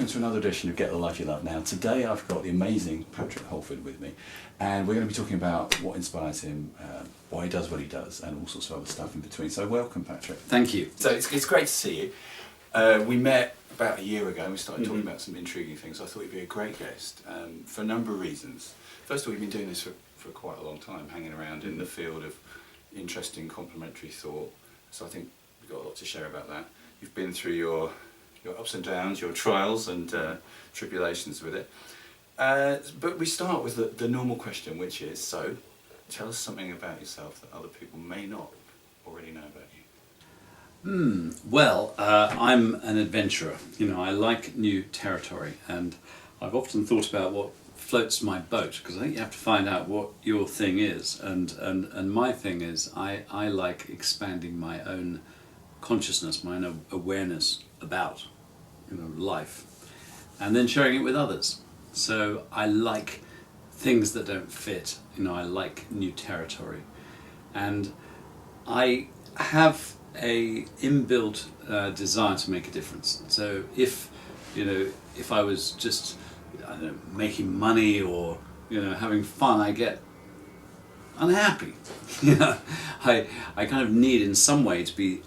to another edition of Get the Life You Love. Now, today I've got the amazing Patrick Holford with me, and we're going to be talking about what inspires him, why he does what he does, and all sorts of other stuff in between. So welcome, Patrick. Thank you. So it's great to see you. We met about a year ago and we started talking about some intriguing things. I thought you'd be a great guest for a number of reasons. First of all, you've been doing this for quite a long time, hanging around in the field of interesting complementary thought. So I think we've got a lot to share about that. You've been through your ups and downs, your trials and tribulations with it. But we start with the normal question, which is, so tell us something about yourself that other people may not already know about you. Well, I'm an adventurer. I like new territory, and I've often thought about what floats my boat, because I think you have to find out what your thing is, and my thing is I like expanding my own consciousness, my own awareness about life, and then sharing it with others. So I like things that don't fit. I like new territory, and I have a inbuilt desire to make a difference. So if I was just making money or having fun, I get unhappy. I kind of need in some way to be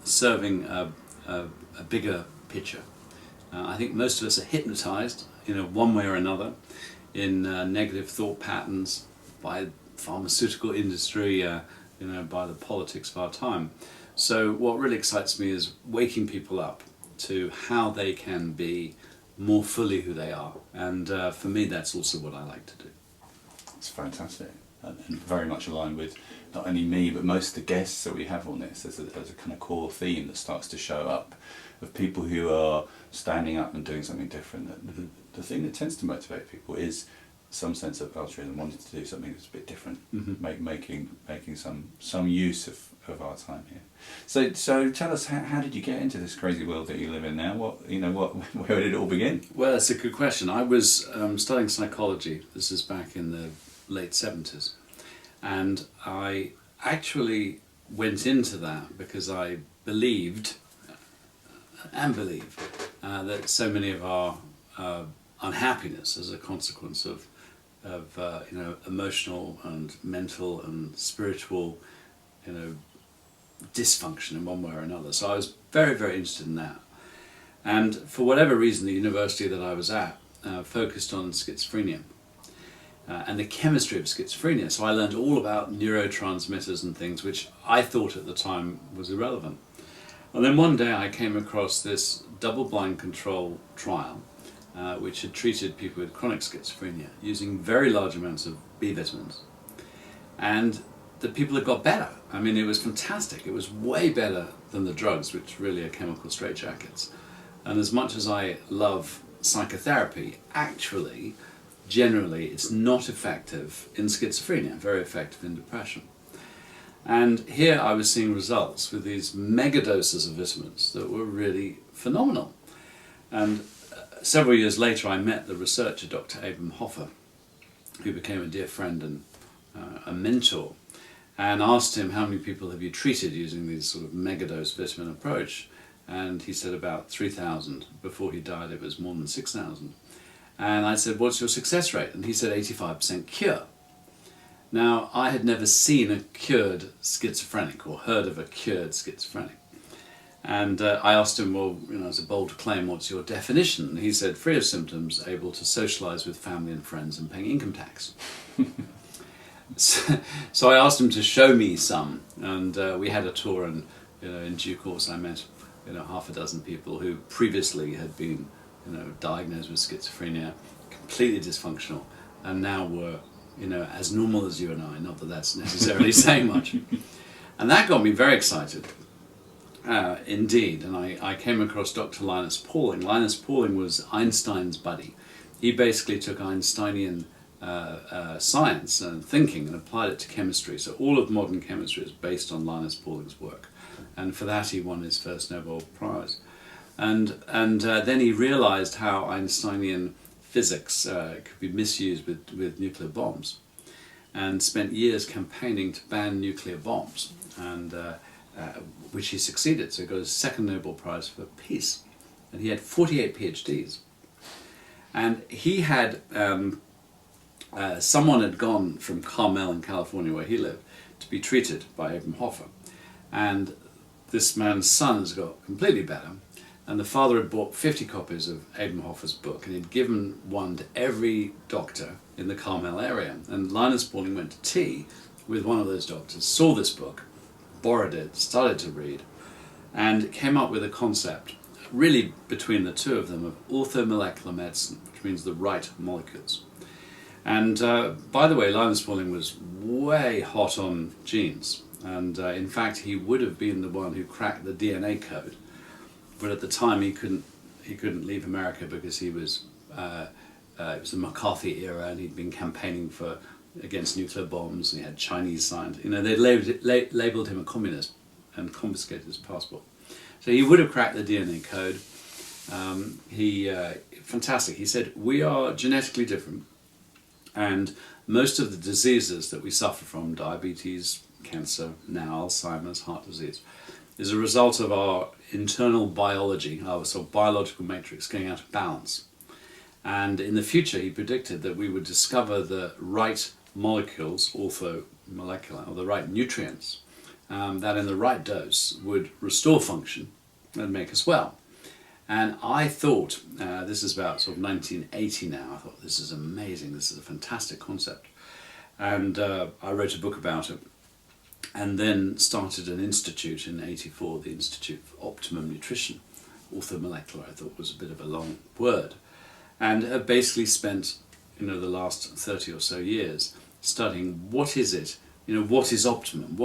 serving a bigger picture. I think most of us are hypnotized, one way or another, in negative thought patterns by pharmaceutical industry, by the politics of our time. So what really excites me is waking people up to how they can be more fully who they are. And for me, that's also what I like to do. It's fantastic, and very much aligned with not only me, but most of the guests that we have on this. There's a kind of core theme that starts to show up of people who are standing up and doing something different. The thing that tends to motivate people is some sense of altruism, wanting to do something that's a bit different, making some use of our time here. So tell us, how did you get into this crazy world that you live in now? Where did it all begin? Well, that's a good question. I was studying psychology. This is back in the late 70s, and I actually went into that because I believed that so many of our unhappiness as a consequence of emotional and mental and spiritual dysfunction in one way or another. So I was very, very interested in that. And for whatever reason, the university that I was at focused on schizophrenia and the chemistry of schizophrenia. So I learned all about neurotransmitters and things which I thought at the time was irrelevant. And then one day I came across this double-blind control trial which had treated people with chronic schizophrenia using very large amounts of B vitamins. And the people had got better. I mean, it was fantastic. It was way better than the drugs, which really are chemical straitjackets. And as much as I love psychotherapy, actually, generally, it's not effective in schizophrenia, very effective in depression. And here I was seeing results with these mega doses of vitamins that were really phenomenal. And several years later, I met the researcher, Dr. Abram Hoffer, who became a dear friend and a mentor, and asked him, how many people have you treated using these sort of megadose vitamin approach? And he said about 3,000. Before he died, it was more than 6,000. And I said, what's your success rate? And he said 85% cure. Now, I had never seen a cured schizophrenic or heard of a cured schizophrenic. And I asked him, well, as a bold claim, what's your definition? And he said, free of symptoms, able to socialise with family and friends and paying income tax. So I asked him to show me some, and we had a tour, and in due course I met half a dozen people who previously had been diagnosed with schizophrenia, completely dysfunctional, and now were as normal as you and I. Not that that's necessarily saying much. And that got me very excited, indeed. And I came across Dr. Linus Pauling. Linus Pauling was Einstein's buddy. He basically took Einsteinian science and thinking and applied it to chemistry. So all of modern chemistry is based on Linus Pauling's work, and for that he won his first Nobel Prize. And then he realized how Einsteinian physics could be misused with nuclear bombs, and spent years campaigning to ban nuclear bombs, and which he succeeded. So he got his second Nobel Prize for peace, and he had 48 PhDs. And he had, someone had gone from Carmel in California, where he lived, to be treated by Abraham Hoffer. And this man's son has got completely better. And the father had bought 50 copies of Abraham Hoffer's book, and he'd given one to every doctor in the Carmel area. And Linus Pauling went to tea with one of those doctors, saw this book, borrowed it, started to read, and came up with a concept, really between the two of them, of orthomolecular medicine, which means the right molecules. And by the way, Linus Pauling was way hot on genes. And in fact, he would have been the one who cracked the DNA code. But at the time, he couldn't leave America because he was it was the McCarthy era, and he'd been campaigning against nuclear bombs, and he had Chinese signed. You know, they labeled him a communist and confiscated his passport. So he would have cracked the DNA code. Fantastic. He said, we are genetically different, and most of the diseases that we suffer from, diabetes, cancer, now Alzheimer's, heart disease, is a result of our internal biology, our sort of biological matrix going out of balance. And in the future, he predicted that we would discover the right molecules, orthomolecular, or the right nutrients, that in the right dose would restore function and make us well. And I thought, this is about sort of 1980 now, I thought, this is amazing, this is a fantastic concept. And I wrote a book about it, and then started an institute in '84, the Institute for Optimum Nutrition. Orthomolecular, I thought, was a bit of a long word. And have basically spent, the last 30 or so years studying what is it, what is optimum,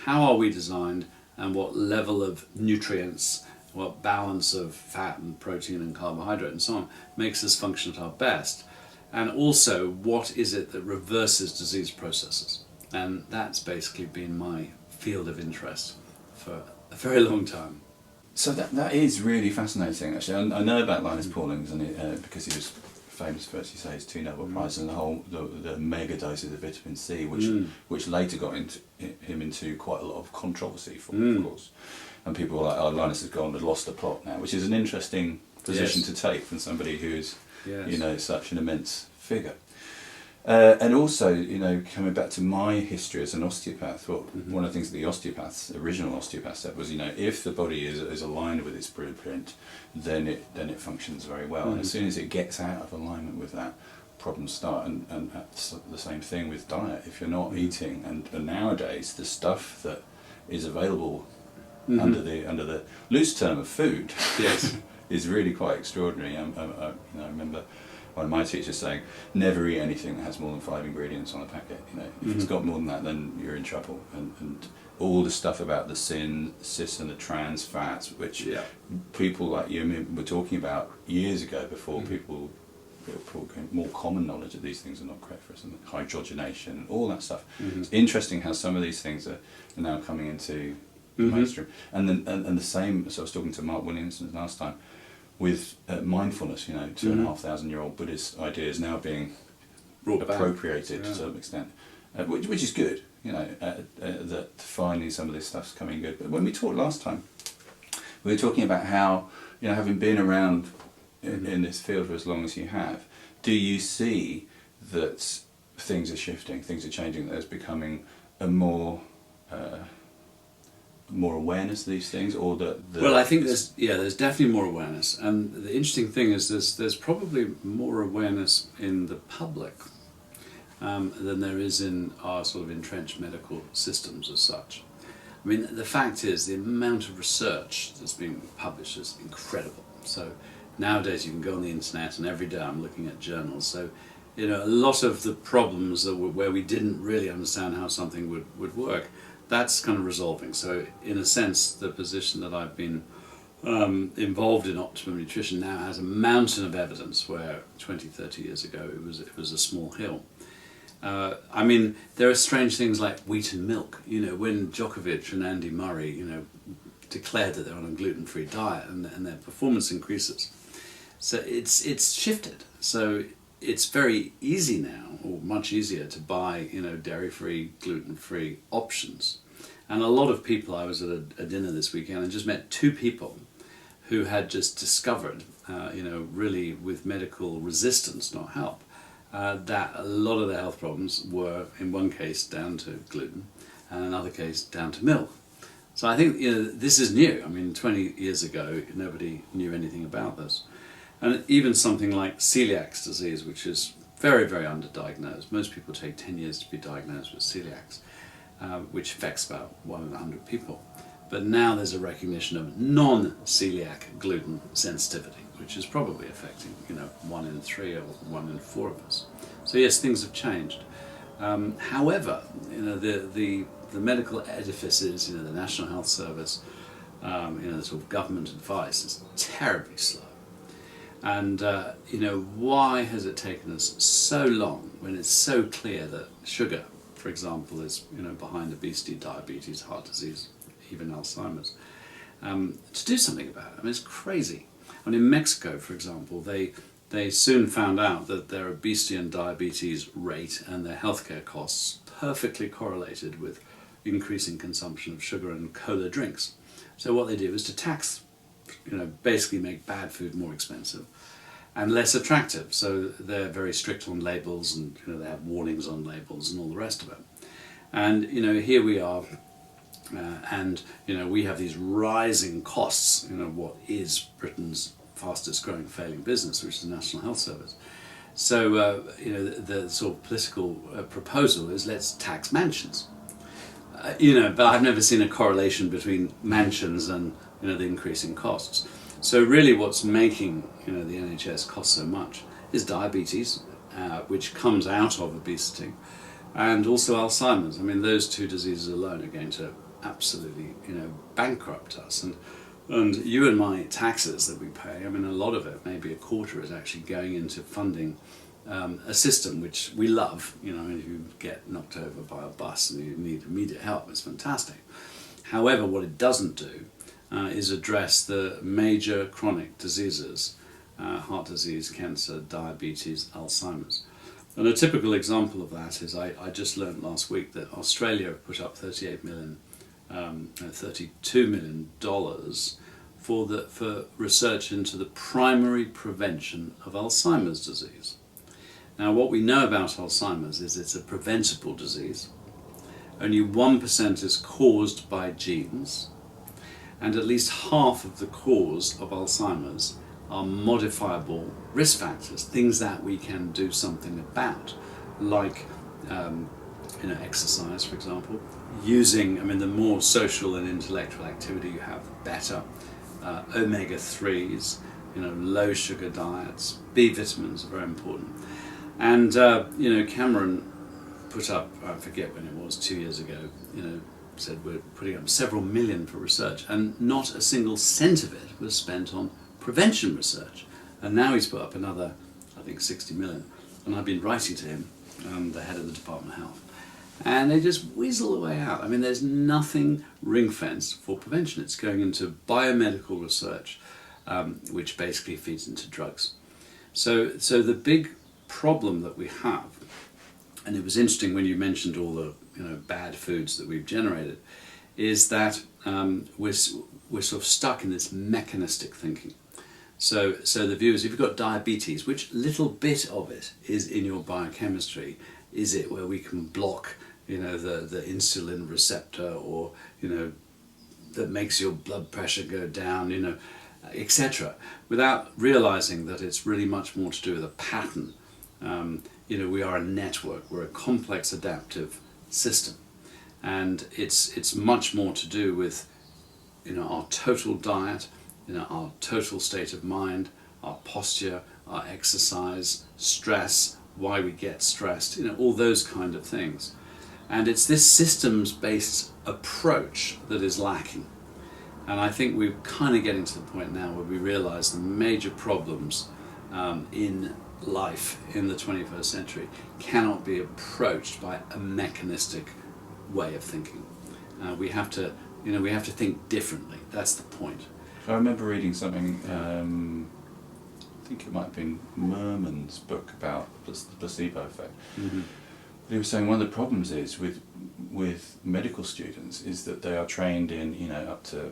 how are we designed, and what level of nutrients, what balance of fat and protein and carbohydrate and so on makes us function at our best, and also what is it that reverses disease processes. And that's basically been my field of interest for a very long time. So that is really fascinating, actually. I know about Linus Pauling because he was famous for, as you say, his 2 Nobel Prizes and the mega doses of vitamin C, which later got him into quite a lot of controversy, of course. And people were like, "Oh, Linus has gone and lost the plot now," which is an interesting position to take from somebody who's, such an immense figure. And also, coming back to my history as an osteopath, one of the things that the original osteopaths said was, if the body is aligned with its blueprint, then it functions very well. And as soon as it gets out of alignment with that, problems start. And that's the same thing with diet. If you're not eating, and nowadays the stuff that is available under the loose term of food, is really quite extraordinary. I remember one of my teachers saying, never eat anything that has more than 5 ingredients on a packet. If it's got more than that, then you're in trouble. And all the stuff about the cis and the trans fats, which people like you and me were talking about years ago, before people became more common knowledge that these things are not correct for us, and hydrogenation, all that stuff. It's interesting how some of these things are now coming into the mainstream. And the same, so I was talking to Mark Williamson last time, with mindfulness, 2,500-year-old Buddhist ideas now being appropriated to some extent, which is good, that finally some of this stuff's coming good. But when we talked last time, we were talking about how, having been around in this field for as long as you have, do you see that things are shifting, things are changing, that there's becoming a more awareness of these things, or well, I think there's definitely more awareness, and the interesting thing is there's probably more awareness in the public than there is in our sort of entrenched medical systems as such. I mean, the fact is, the amount of research that's being published is incredible. So nowadays you can go on the internet, and every day I'm looking at journals. So a lot of the problems where we didn't really understand how something would work, that's kind of resolving. So in a sense, the position that I've been involved in optimum nutrition now has a mountain of evidence, where 20, 30 years ago it was a small hill. I mean, there are strange things like wheat and milk. When Djokovic and Andy Murray, declared that they're on a gluten-free diet, and their performance increases. So it's shifted. So it's very easy now, or much easier, to buy dairy-free, gluten-free options. And a lot of people, I was at a dinner this weekend and just met 2 people who had just discovered really with medical resistance, not help, that a lot of their health problems were, in one case, down to gluten, and in another case, down to milk. So I think this is new. I mean, 20 years ago, nobody knew anything about this. And even something like celiac disease, which is very, very underdiagnosed. Most people take 10 years to be diagnosed with celiac, which affects about 1 in 100 people. But now there's a recognition of non-celiac gluten sensitivity, which is probably affecting 1 in 3 or 1 in 4 of us. So yes, things have changed. However, the medical edifices, the National Health Service, the sort of government advice is terribly slow. And why has it taken us so long when it's so clear that sugar, for example, is behind obesity, diabetes, heart disease, even Alzheimer's, to do something about it? I mean, it's crazy. And in Mexico, for example, they soon found out that their obesity and diabetes rate and their healthcare costs perfectly correlated with increasing consumption of sugar and cola drinks. So what they did was to tax, basically make bad food more expensive and less attractive. So they're very strict on labels, and they have warnings on labels and all the rest of it. And here we are, and we have these rising costs. What is Britain's fastest growing failing business, which is the National Health Service. So the sort of political proposal is let's tax mansions. But I've never seen a correlation between mansions and the increasing costs. So really what's making the NHS cost so much is diabetes, which comes out of obesity, and also Alzheimer's. I mean, those two diseases alone are going to absolutely bankrupt us. And you and my taxes that we pay, I mean, a lot of it, maybe a quarter, is actually going into funding a system which we love. If you get knocked over by a bus and you need immediate help, it's fantastic. However, what it doesn't do is address the major chronic diseases, heart disease, cancer, diabetes, Alzheimer's. And a typical example of that is I just learned last week that Australia put up $32 million for research into the primary prevention of Alzheimer's disease. Now, what we know about Alzheimer's is it's a preventable disease. Only 1% is caused by genes, and at least half of the cause of Alzheimer's are modifiable risk factors, things that we can do something about, like exercise, for example, using, the more social and intellectual activity you have, the better. Omega-3s, low sugar diets, B vitamins are very important. And, Cameron put up, I forget when it was, 2 years ago, said we're putting up several million for research, and not a single cent of it was spent on prevention research. And now he's put up another, I think, 60 million. And I've been writing to him, the head of the Department of Health. And they just weasel the way out. I mean, there's nothing ring-fenced for prevention. It's going into biomedical research, which basically feeds into drugs. So the big problem that we have, and it was interesting when you mentioned all the bad foods that we've generated, is that we're sort of stuck in this mechanistic thinking. So the view is, if you've got diabetes, which little bit of it is in your biochemistry? Is it where we can block the insulin receptor, or that makes your blood pressure go down, etc., without realizing that it's really much more to do with a pattern. We are a network, we're a complex adaptive system, and it's much more to do with our total diet, our total state of mind, our posture, our exercise, stress, why we get stressed, all those kind of things. And it's this systems-based approach that is lacking. And I think we're kind of getting to the point now where we realize the major problems in life in the 21st century cannot be approached by a mechanistic way of thinking. We have to think differently. That's the point. I remember reading something, I think it might have been Merman's book about the placebo effect. Mm-hmm. But he was saying one of the problems is with medical students is that they are trained in up to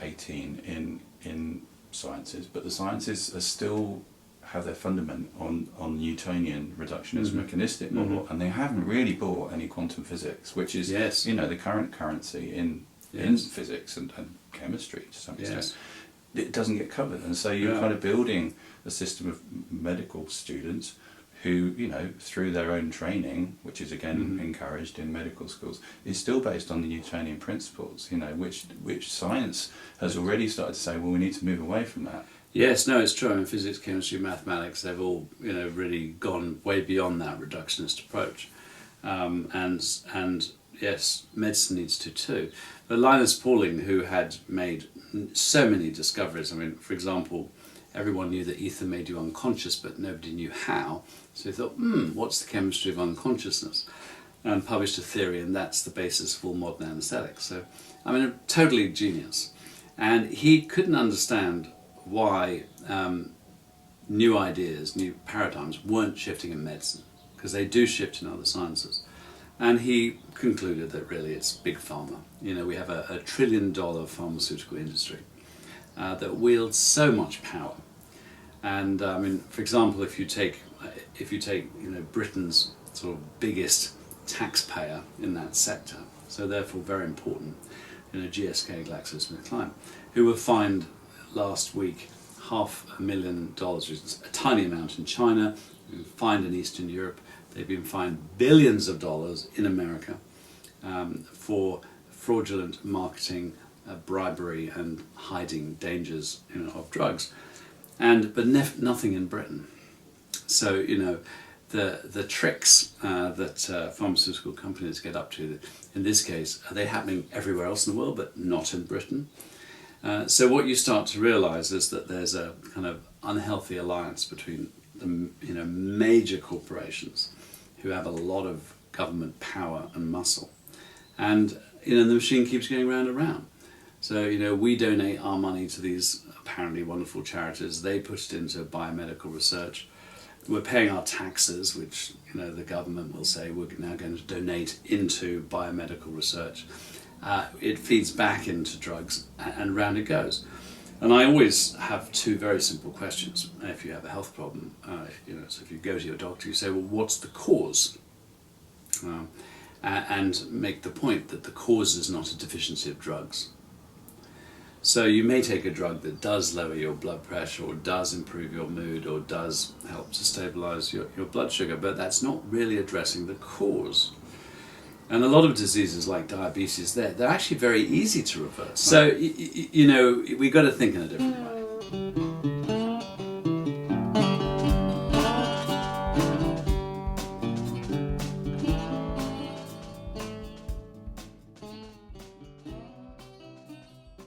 18 in sciences, but the sciences are still have their fundament on Newtonian reductionist mechanistic model, and they haven't really brought any quantum physics, which is the current currency in physics and chemistry to some extent. It doesn't get covered, and so you're kind of building a system of medical students who, through their own training, which is again encouraged in medical schools, is still based on the Newtonian principles, which science has already started to say, well, we need to move away from that. Yes, no, it's true. In physics, chemistry, mathematics, they've all, really gone way beyond that reductionist approach. And yes, medicine needs to too. But Linus Pauling, who had made so many discoveries, I mean, for example, everyone knew that ether made you unconscious, but nobody knew how. So he thought, what's the chemistry of unconsciousness? And published a theory, and that's the basis of all modern anaesthetics. So, I mean, totally genius. And he couldn't understand why new ideas, new paradigms weren't shifting in medicine, because they do shift in other sciences. And he concluded that really it's big pharma. We have a $1 trillion pharmaceutical industry that wields so much power. And I mean, for example, if you take Britain's sort of biggest taxpayer in that sector, so therefore very important, GSK, GlaxoSmithKline, who were fined last week $500,000, which is a tiny amount in China, fined in Eastern Europe. They've been fined billions of dollars in America for fraudulent marketing, bribery, and hiding dangers of drugs, but nothing in Britain. So the tricks that pharmaceutical companies get up to, in this case, are they happening everywhere else in the world, but not in Britain? So what you start to realise is that there's a kind of unhealthy alliance between the major corporations who have a lot of government power and muscle, and the machine keeps going round and round. So we donate our money to these apparently wonderful charities. They put it into biomedical research. We're paying our taxes, which the government will say we're now going to donate into biomedical research. It feeds back into drugs, and round it goes. And I always have two very simple questions. If you have a health problem, so if you go to your doctor, you say, well, what's the cause? And make the point that the cause is not a deficiency of drugs. So you may take a drug that does lower your blood pressure, or does improve your mood, or does help to stabilize your blood sugar, but that's not really addressing the cause. And a lot of diseases like diabetes, they're actually very easy to reverse. So, we've got to think in a different way.